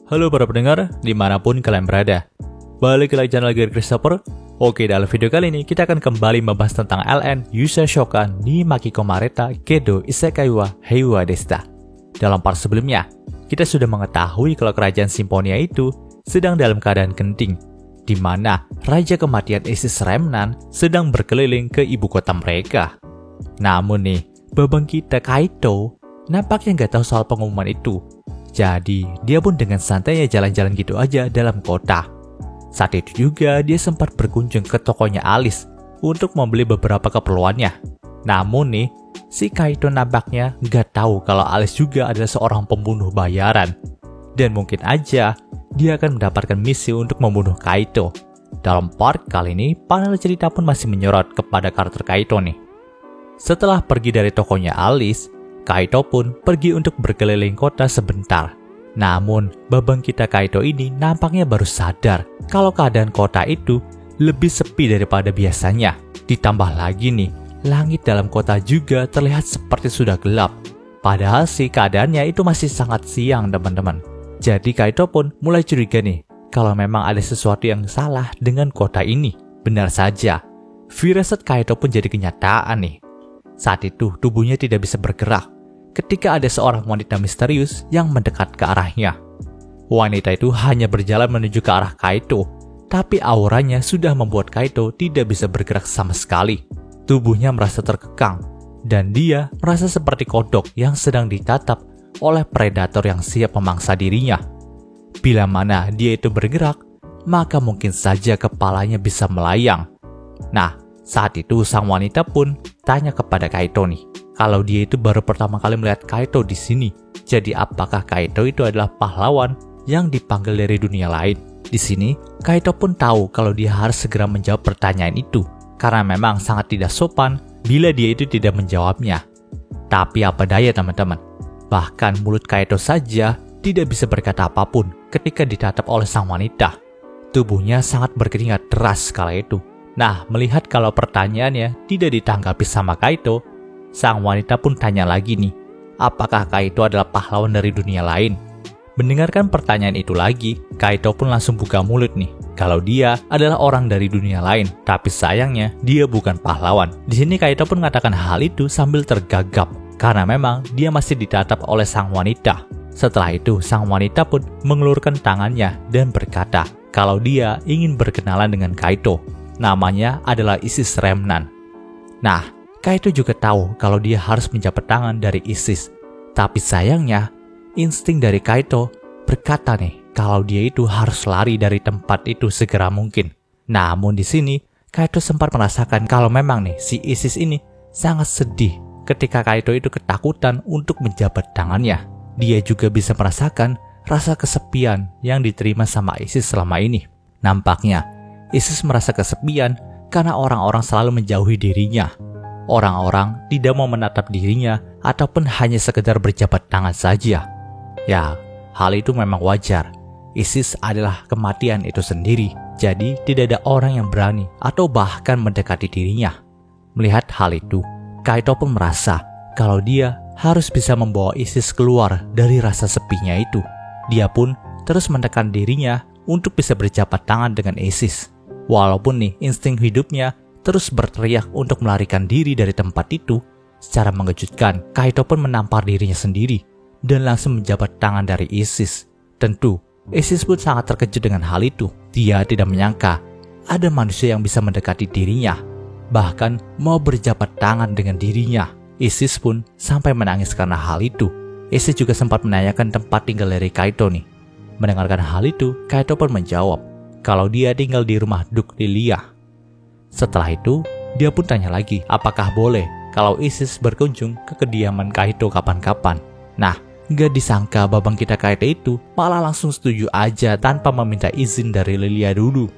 Halo para pendengar, dimanapun kalian berada. Balik lagi channel Gear Christopher. Oke, dalam video kali ini kita akan kembali membahas tentang LN Yusha Shokan ni Makiko Mareta Gedo Isekai wa Heiwa Desta. Dalam part sebelumnya, kita sudah mengetahui kalau kerajaan Simponia itu sedang dalam keadaan genting, di mana Raja Kematian Isis Remnan sedang berkeliling ke ibu kota mereka. Namun nih, babang kita Kaito nampaknya nggak tahu soal pengumuman itu. Jadi, dia pun dengan santainya jalan-jalan gitu aja dalam kota. Saat itu juga, dia sempat berkunjung ke tokonya Alice untuk membeli beberapa keperluannya. Namun nih, si Kaito nampaknya nggak tahu kalau Alice juga adalah seorang pembunuh bayaran. Dan mungkin aja, dia akan mendapatkan misi untuk membunuh Kaito. Dalam part kali ini, panel cerita pun masih menyorot kepada karakter Kaito nih. Setelah pergi dari tokonya Alice, Kaito pun pergi untuk berkeliling kota sebentar. Namun, babang kita Kaito ini nampaknya baru sadar kalau keadaan kota itu lebih sepi daripada biasanya. Ditambah lagi nih, langit dalam kota juga terlihat seperti sudah gelap. Padahal sih keadaannya itu masih sangat siang, teman-teman. Jadi Kaito pun mulai curiga nih, kalau memang ada sesuatu yang salah dengan kota ini. Benar saja, firasat Kaito pun jadi kenyataan nih. Saat itu tubuhnya tidak bisa bergerak ketika ada seorang wanita misterius yang mendekat ke arahnya. Wanita itu hanya berjalan menuju ke arah Kaito, tapi auranya sudah membuat Kaito tidak bisa bergerak sama sekali. Tubuhnya merasa terkekang, dan dia merasa seperti kodok yang sedang ditatap oleh predator yang siap memangsa dirinya. Bila mana dia itu bergerak, maka mungkin saja kepalanya bisa melayang. Nah, saat itu sang wanita pun tanya kepada Kaito nih, kalau dia itu baru pertama kali melihat Kaito di sini. Jadi apakah Kaito itu adalah pahlawan yang dipanggil dari dunia lain? Di sini, Kaito pun tahu kalau dia harus segera menjawab pertanyaan itu, karena memang sangat tidak sopan bila dia itu tidak menjawabnya. Tapi apa daya teman-teman, bahkan mulut Kaito saja tidak bisa berkata apapun ketika ditatap oleh sang wanita. Tubuhnya sangat berkeringat deras kala itu. Nah, melihat kalau pertanyaannya tidak ditanggapi sama Kaito, sang wanita pun tanya lagi nih, apakah Kaito adalah pahlawan dari dunia lain? Mendengarkan pertanyaan itu lagi, Kaito pun langsung buka mulut nih, kalau dia adalah orang dari dunia lain, tapi sayangnya dia bukan pahlawan. Di sini Kaito pun mengatakan hal itu sambil tergagap, karena memang dia masih ditatap oleh sang wanita. Setelah itu, sang wanita pun mengelurkan tangannya dan berkata, kalau dia ingin berkenalan dengan Kaito. Namanya adalah Isis Remnan. Nah, Kaito juga tahu kalau dia harus menjabat tangan dari Isis. Tapi sayangnya, insting dari Kaito berkata nih kalau dia itu harus lari dari tempat itu segera mungkin. Namun di sini, Kaito sempat merasakan kalau memang nih si Isis ini sangat sedih ketika Kaito itu ketakutan untuk menjabat tangannya. Dia juga bisa merasakan rasa kesepian yang diterima sama Isis selama ini. Nampaknya, Isis merasa kesepian karena orang-orang selalu menjauhi dirinya. Orang-orang tidak mau menatap dirinya ataupun hanya sekedar berjabat tangan saja. Ya, hal itu memang wajar. Isis adalah kematian itu sendiri, jadi tidak ada orang yang berani atau bahkan mendekati dirinya. Melihat hal itu, Kaito pun merasa kalau dia harus bisa membawa Isis keluar dari rasa sepinya itu. Dia pun terus menekan dirinya untuk bisa berjabat tangan dengan Isis. Walaupun nih insting hidupnya terus berteriak untuk melarikan diri dari tempat itu, secara mengejutkan Kaito pun menampar dirinya sendiri dan langsung menjabat tangan dari Isis. Tentu, Isis pun sangat terkejut dengan hal itu. Dia tidak menyangka ada manusia yang bisa mendekati dirinya, bahkan mau berjabat tangan dengan dirinya. Isis pun sampai menangis karena hal itu. Isis juga sempat menanyakan tempat tinggal dari Kaito nih. Mendengarkan hal itu, Kaito pun menjawab kalau dia tinggal di rumah Duke Lilia. Setelah itu, dia pun tanya lagi apakah boleh kalau Isis berkunjung ke kediaman Kaito kapan-kapan. Nah, gak disangka babang kita Kaito itu malah langsung setuju aja tanpa meminta izin dari Lilia dulu.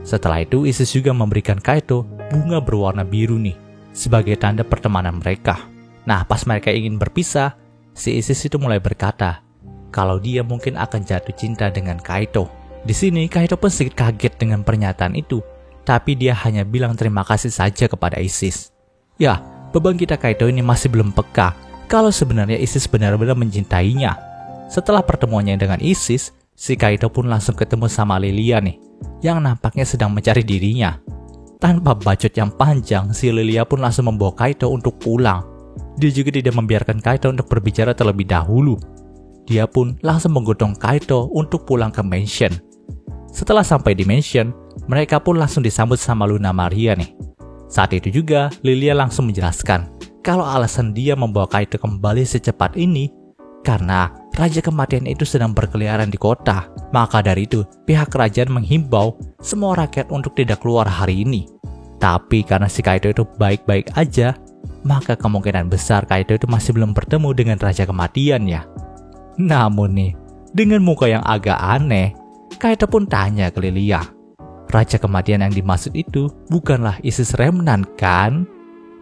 Setelah itu, Isis juga memberikan Kaito bunga berwarna biru nih, sebagai tanda pertemanan mereka. Nah, pas mereka ingin berpisah, si Isis itu mulai berkata kalau dia mungkin akan jatuh cinta dengan Kaito. Di sini Kaito pun sedikit kaget dengan pernyataan itu, tapi dia hanya bilang terima kasih saja kepada Isis. Ya, babang kita Kaito ini masih belum peka kalau sebenarnya Isis benar-benar mencintainya. Setelah pertemuannya dengan Isis, si Kaito pun langsung ketemu sama Lilia nih, yang nampaknya sedang mencari dirinya. Tanpa bacot yang panjang, si Lilia pun langsung membawa Kaito untuk pulang. Dia juga tidak membiarkan Kaito untuk berbicara terlebih dahulu. Dia pun langsung menggodong Kaito untuk pulang ke mansion. Setelah sampai di mansion, mereka pun langsung disambut sama Luna Maria nih. Saat itu juga, Lilia langsung menjelaskan kalau alasan dia membawa Kaito kembali secepat ini karena Raja Kematian itu sedang berkeliaran di kota. Maka dari itu, pihak kerajaan menghimbau semua rakyat untuk tidak keluar hari ini. Tapi karena si Kaito itu baik-baik aja, maka kemungkinan besar Kaito itu masih belum bertemu dengan Raja Kematian ya. Namun nih, dengan muka yang agak aneh, Kaito pun tanya ke Lilia, Raja Kematian yang dimaksud itu bukanlah Isis Remnant kan?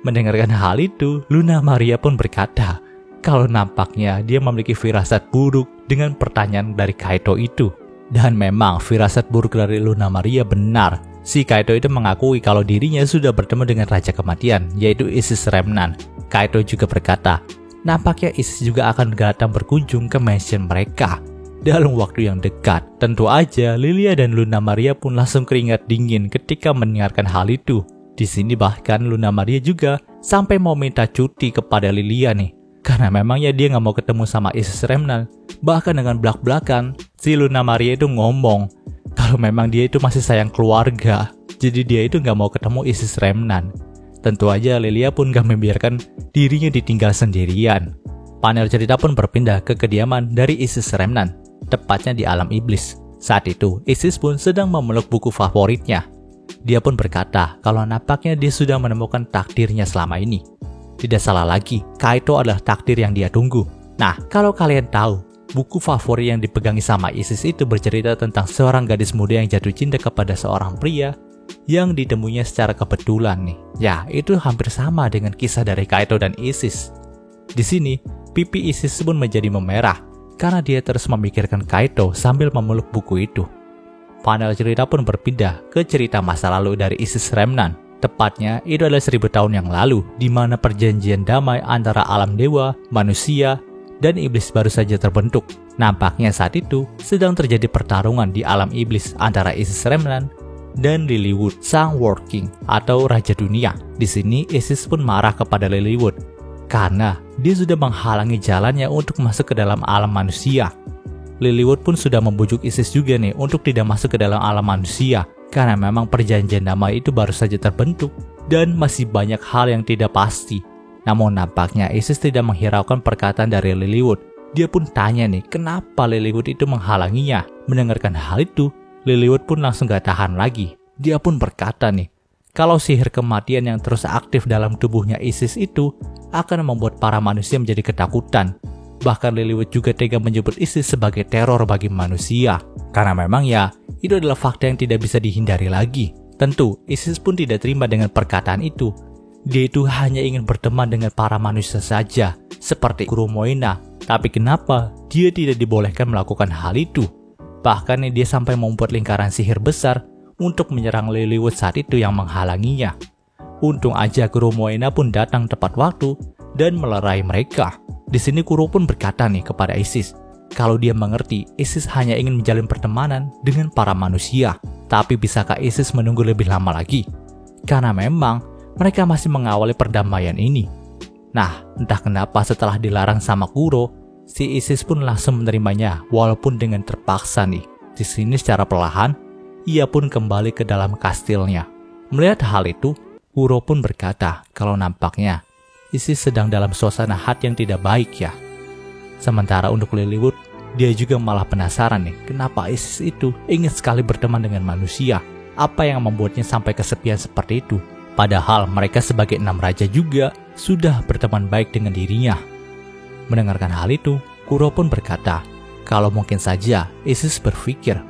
Mendengarkan hal itu, Luna Maria pun berkata kalau nampaknya dia memiliki firasat buruk dengan pertanyaan dari Kaito itu. Dan memang firasat buruk dari Luna Maria benar. Si Kaito itu mengakui kalau dirinya sudah bertemu dengan Raja Kematian, yaitu Isis Remnant. Kaito juga berkata, nampaknya Isis juga akan datang berkunjung ke mansion mereka dalam waktu yang dekat. Tentu aja, Lilia dan Luna Maria pun langsung keringat dingin ketika mendengarkan hal itu. Di sini bahkan Luna Maria juga sampai mau minta cuti kepada Lilia nih. Karena memangnya dia nggak mau ketemu sama Isis Remnant. Bahkan dengan belak-belakan, si Luna Maria itu ngomong kalau memang dia itu masih sayang keluarga. Jadi dia itu nggak mau ketemu Isis Remnant. Tentu aja Lilia pun gak membiarkan dirinya ditinggal sendirian. Panel cerita pun berpindah ke kediaman dari Isis Remnant, tepatnya di alam iblis. Saat itu, Isis pun sedang memeluk buku favoritnya. Dia pun berkata kalau nampaknya dia sudah menemukan takdirnya selama ini. Tidak salah lagi, Kaito adalah takdir yang dia tunggu. Nah, kalau kalian tahu, buku favorit yang dipegangi sama Isis itu bercerita tentang seorang gadis muda yang jatuh cinta kepada seorang pria yang ditemuinya secara kebetulan nih. Ya, itu hampir sama dengan kisah dari Kaito dan Isis. Di sini, pipi Isis pun menjadi memerah karena dia terus memikirkan Kaito sambil memeluk buku itu. Panel cerita pun berpindah ke cerita masa lalu dari Isis Remnant. Tepatnya, itu adalah 1000 tahun yang lalu, di mana perjanjian damai antara alam dewa, manusia, dan iblis baru saja terbentuk. Nampaknya saat itu sedang terjadi pertarungan di alam iblis antara Isis Remnant dan Lilywood, sang World King atau Raja Dunia. Di sini Isis pun marah kepada Lilywood karena dia sudah menghalangi jalannya untuk masuk ke dalam alam manusia. Lilywood pun sudah membujuk Isis juga nih untuk tidak masuk ke dalam alam manusia karena memang perjanjian damai itu baru saja terbentuk dan masih banyak hal yang tidak pasti. Namun nampaknya Isis tidak menghiraukan perkataan dari Lilywood. Dia pun tanya nih kenapa Lilywood itu menghalanginya. Mendengarkan hal itu, Lilywood pun langsung gak tahan lagi. Dia pun berkata nih, kalau sihir kematian yang terus aktif dalam tubuhnya Isis itu akan membuat para manusia menjadi ketakutan. Bahkan Lilywood juga tega menyebut Isis sebagai teror bagi manusia. Karena memang ya, itu adalah fakta yang tidak bisa dihindari lagi. Tentu, Isis pun tidak terima dengan perkataan itu. Dia itu hanya ingin berteman dengan para manusia saja, seperti Kuro Moena. Tapi kenapa dia tidak dibolehkan melakukan hal itu? Bahkan dia sampai membuat lingkaran sihir besar untuk menyerang Lilywood saat itu yang menghalanginya. Untung aja Kuro Moena pun datang tepat waktu dan melerai mereka. Di sini Kuro pun berkata nih kepada Isis, kalau dia mengerti Isis hanya ingin menjalin pertemanan dengan para manusia. Tapi bisakah Isis menunggu lebih lama lagi? Karena memang mereka masih mengawali perdamaian ini. Nah, entah kenapa setelah dilarang sama Kuro, si Isis pun langsung menerimanya walaupun dengan terpaksa nih. Di sini secara perlahan, ia pun kembali ke dalam kastilnya. Melihat hal itu, Kuro pun berkata kalau nampaknya Isis sedang dalam suasana hati yang tidak baik ya. Sementara untuk Lilywood, dia juga malah penasaran nih kenapa Isis itu ingin sekali berteman dengan manusia. Apa yang membuatnya sampai kesepian seperti itu? Padahal mereka sebagai 6 raja juga sudah berteman baik dengan dirinya. Mendengarkan hal itu, Kuro pun berkata, kalau mungkin saja Isis berpikir,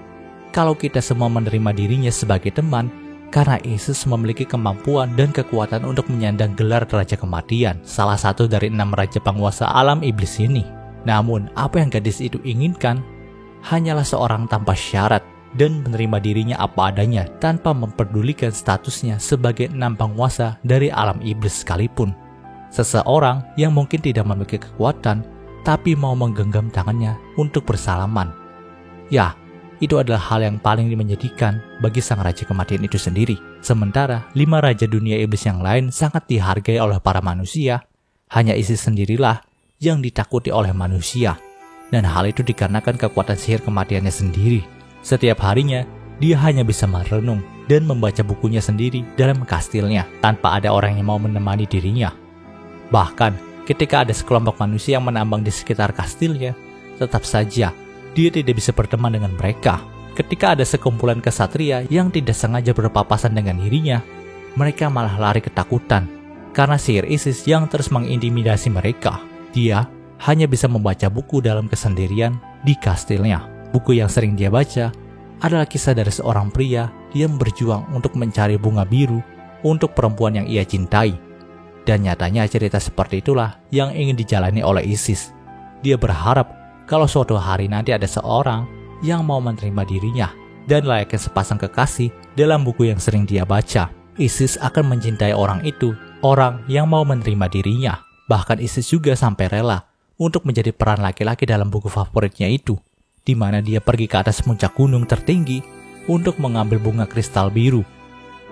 kalau kita semua menerima dirinya sebagai teman, karena Isis memiliki kemampuan dan kekuatan untuk menyandang gelar Raja Kematian, salah satu dari 6 raja penguasa alam iblis ini. Namun, apa yang gadis itu inginkan hanyalah seorang tanpa syarat dan menerima dirinya apa adanya tanpa memperdulikan statusnya sebagai 6 penguasa dari alam iblis sekalipun. Seseorang yang mungkin tidak memiliki kekuatan, tapi mau menggenggam tangannya untuk bersalaman. Ya, itu adalah hal yang paling menyedihkan bagi sang raja kematian itu sendiri. Sementara 5 raja dunia iblis yang lain sangat dihargai oleh para manusia, hanya Isis sendirilah yang ditakuti oleh manusia. Dan hal itu dikarenakan kekuatan sihir kematiannya sendiri. Setiap harinya, dia hanya bisa merenung dan membaca bukunya sendiri dalam kastilnya tanpa ada orang yang mau menemani dirinya. Bahkan, ketika ada sekelompok manusia yang menambang di sekitar kastilnya, tetap saja dia tidak bisa berteman dengan mereka. Ketika ada sekumpulan kesatria yang tidak sengaja berpapasan dengan dirinya, mereka malah lari ketakutan karena sihir Isis yang terus mengintimidasi mereka. Dia hanya bisa membaca buku dalam kesendirian di kastilnya. Buku yang sering dia baca adalah kisah dari seorang pria yang berjuang untuk mencari bunga biru untuk perempuan yang ia cintai. Dan nyatanya cerita seperti itulah yang ingin dijalani oleh Isis. Dia berharap kalau suatu hari nanti ada seorang yang mau menerima dirinya dan layaknya sepasang kekasih dalam buku yang sering dia baca. Isis akan mencintai orang itu, orang yang mau menerima dirinya. Bahkan Isis juga sampai rela untuk menjadi peran laki-laki dalam buku favoritnya itu, di mana dia pergi ke atas puncak gunung tertinggi untuk mengambil bunga kristal biru.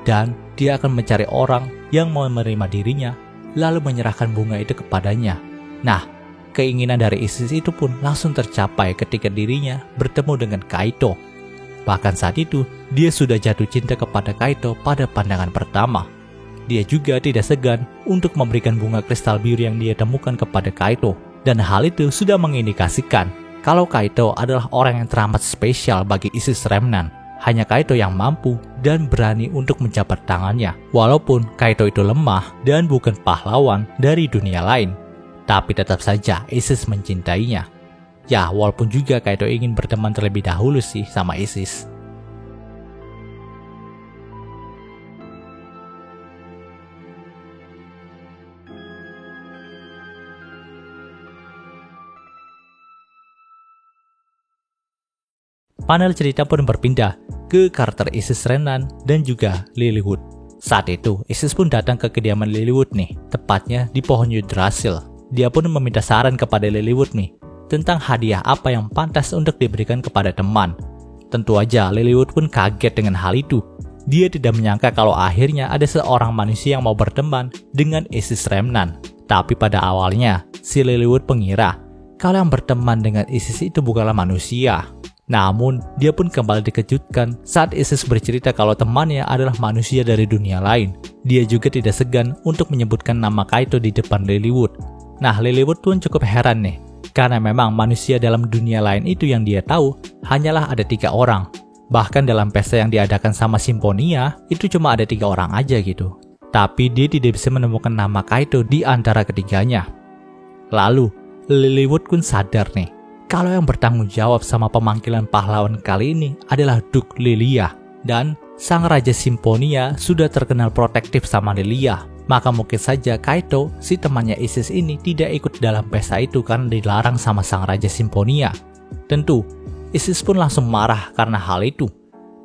Dan dia akan mencari orang yang mau menerima dirinya, lalu menyerahkan bunga itu kepadanya. Nah, keinginan dari Isis itu pun langsung tercapai ketika dirinya bertemu dengan Kaito. Bahkan saat itu, dia sudah jatuh cinta kepada Kaito pada pandangan pertama. Dia juga tidak segan untuk memberikan bunga kristal biru yang dia temukan kepada Kaito. Dan hal itu sudah mengindikasikan kalau Kaito adalah orang yang teramat spesial bagi Isis Remnant. Hanya Kaito yang mampu dan berani untuk menjabat tangannya. Walaupun Kaito itu lemah dan bukan pahlawan dari dunia lain, tapi tetap saja Isis mencintainya. Ya, walaupun juga Kaito ingin berteman terlebih dahulu sih sama Isis. Panel cerita pun berpindah ke karakter Isis Remnant dan juga Lilywood. Saat itu, Isis pun datang ke kediaman Lilywood nih, tepatnya di pohon Yggdrasil. Dia pun meminta saran kepada Lilywood nih, tentang hadiah apa yang pantas untuk diberikan kepada teman. Tentu aja Lilywood pun kaget dengan hal itu. Dia tidak menyangka kalau akhirnya ada seorang manusia yang mau berteman dengan Isis Remnant. Tapi pada awalnya, si Lilywood mengira kalau yang berteman dengan Isis itu bukanlah manusia. Namun, dia pun kembali dikejutkan saat Isis bercerita kalau temannya adalah manusia dari dunia lain. Dia juga tidak segan untuk menyebutkan nama Kaito di depan Lilywood. Nah, Lilywood pun cukup heran nih, karena memang manusia dalam dunia lain itu yang dia tahu hanyalah ada 3 orang. Bahkan dalam pesta yang diadakan sama Simfonia, itu cuma ada 3 orang aja gitu. Tapi dia tidak bisa menemukan nama Kaito di antara ketiganya. Lalu, Lilywood pun sadar nih, kalau yang bertanggung jawab sama pemanggilan pahlawan kali ini adalah Duke Lilia. Dan sang Raja Simfonia sudah terkenal protektif sama Lilia. Maka mungkin saja Kaito, si temannya Isis ini, tidak ikut dalam pesta itu karena dilarang sama sang Raja Simfonia. Tentu, Isis pun langsung marah karena hal itu.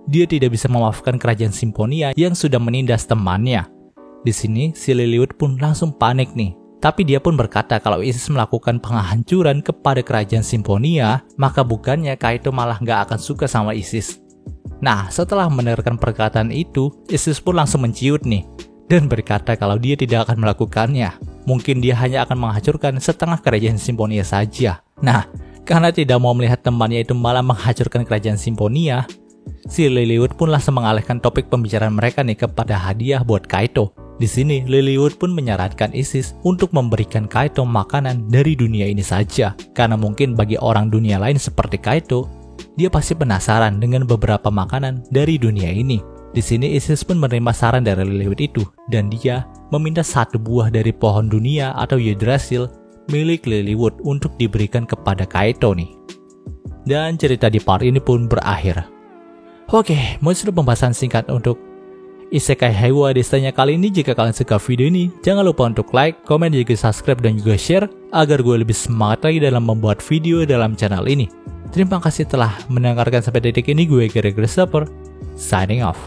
Dia tidak bisa memaafkan kerajaan Simfonia yang sudah menindas temannya. Di sini, si Lilywood pun langsung panik nih. Tapi dia pun berkata kalau Isis melakukan penghancuran kepada kerajaan Simfonia, maka bukannya Kaito malah nggak akan suka sama Isis. Nah, setelah mendengarkan perkataan itu, Isis pun langsung menciut nih, dan berkata kalau dia tidak akan melakukannya. Mungkin dia hanya akan menghancurkan setengah kerajaan Simfonia saja. Nah, karena tidak mau melihat temannya itu malah menghancurkan kerajaan Simfonia, si Lilywood pun langsung mengalihkan topik pembicaraan mereka nih kepada hadiah buat Kaito. Di sini, Lilywood pun menyarankan Isis untuk memberikan Kaito makanan dari dunia ini saja. Karena mungkin bagi orang dunia lain seperti Kaito, dia pasti penasaran dengan beberapa makanan dari dunia ini. Di sini, Isis pun menerima saran dari Lilywood itu, dan dia meminta 1 buah dari pohon dunia atau Yggdrasil milik Lilywood untuk diberikan kepada Kaito nih. Dan cerita di part ini pun berakhir. Oke, muncul pembahasan singkat untuk Isekai Heiwa Destanya kali ini. Jika kalian suka video ini, jangan lupa untuk like, komen, juga subscribe, dan juga share agar gue lebih semangat lagi dalam membuat video dalam channel ini. Terima kasih telah mendengarkan sampai detik ini. Gue Gary Christopher, signing off.